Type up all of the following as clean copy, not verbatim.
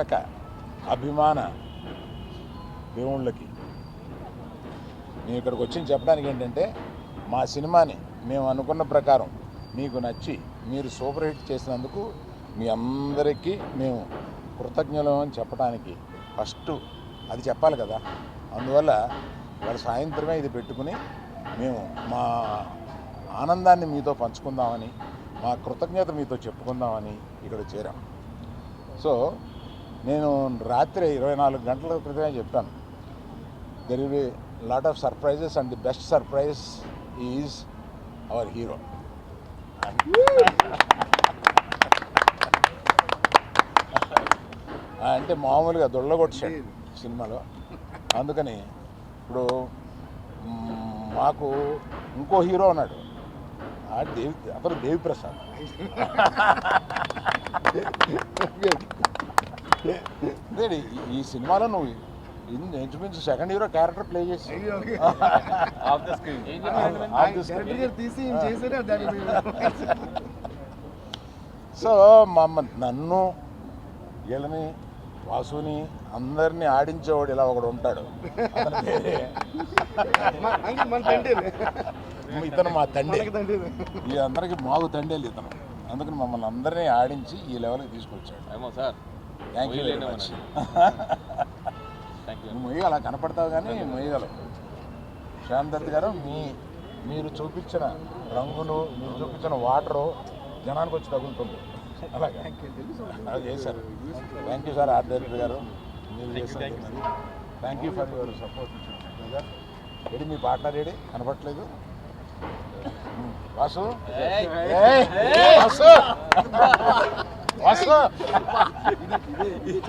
అభిమాన దేవుళ్ళకి మేము ఇక్కడికి వచ్చి చెప్పడానికి ఏంటంటే మా సినిమాని మేము అనుకున్న ప్రకారం మీకు నచ్చి మీరు సూపర్ హిట్ చేసినందుకు మీ అందరికీ మేము కృతజ్ఞులు అని చెప్పడానికి ఫస్ట్ అది చెప్పాలి కదా. అందువల్ల వాళ్ళ సాయంత్రమే ఇది పెట్టుకుని మేము మా ఆనందాన్ని మీతో పంచుకుందామని, మా కృతజ్ఞత మీతో చెప్పుకుందామని ఇక్కడ చేరాం. సో నేను రాత్రి 24 గంటల క్రితమే చెప్పాను, there will be lot of surprises and the best surprise is our hero. అంటే మామూలుగా దొళ్ళగొట్టాడు సినిమాలో. అందుకని ఇప్పుడు మాకు ఇంకో హీరో ఉన్నాడు, అతను దేవిప్రసాద్. ఈ సినిమాలో నువ్వు ఇంచుమించు సెకండ్ హీరో క్యారెక్టర్ ప్లే చేసి సో నన్ను వీళ్ళని వాసుని అందరినీ ఆడించేవాడు ఇలా ఒకడు ఉంటాడు. ఇతను మా తండ్రి, ఈ అందరికి మాకు తండ్రి ఇతను. అందుకని మమ్మల్ని అందరినీ ఆడించి ఈ లెవెల్కి తీసుకొచ్చాడు. Thank you very much. మొయ్యి అలా కనపడతావు కానీ మొయ్యగలవు. శాంతత్ గారు, మీరు చూపించిన రంగులు, మీరు చూపించిన వాటరు జనానికి వచ్చి తగులుతుంది. అలాగే అలా చేశారు. Thank you sir. Art director గారు, మీరు చేశారు. Thank you for your support. Ready, me partner ready కనపడట్లేదు. వాసు వాసు వాసు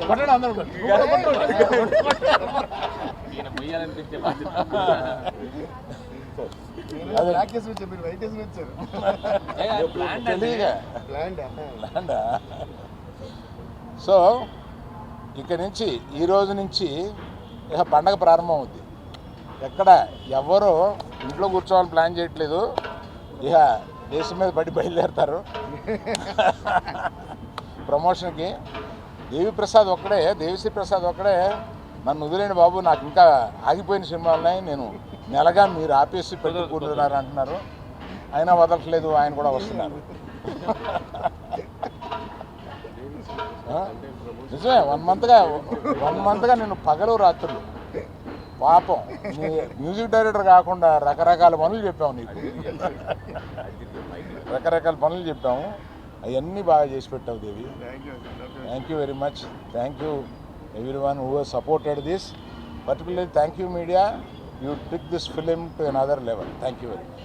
కొట్టండి అందరూ. సో ఇక్కడి నుంచి ఈ రోజు నుంచి ఇక పండగ ప్రారంభం అవుద్ది. ఎక్కడ ఎవరు ఇంట్లో కూర్చోవాలని ప్లాన్ చేయట్లేదు. ఇక దేశం మీద పడి బయలుదేరుతారు ప్రమోషన్కి. దేవిశ్రీ ప్రసాద్ ఒక్కడే నన్ను వదిలేండి బాబు, నాకు ఇంకా ఆగిపోయిన సినిమాలు ఉన్నాయి, నేను నెలగా మీరు ఆపేసి పెట్టుకుంటున్నారు అంటున్నారు. అయినా వదలట్లేదు, ఆయన కూడా వస్తున్నారు. నిజమే, 1 మంత్గా నేను పగలు రాత్రులు పాపం మ్యూజిక్ డైరెక్టర్ కాకుండా రకరకాల పనులు చెప్పాము నీకు. రకరకాల పనులు చెప్పాము, అవన్నీ బాగా చేసి పెట్టావు Devi. Thank you very much. Thank you everyone who has supported this. Particularly thank you media, you took this film to another level. Thank you very much.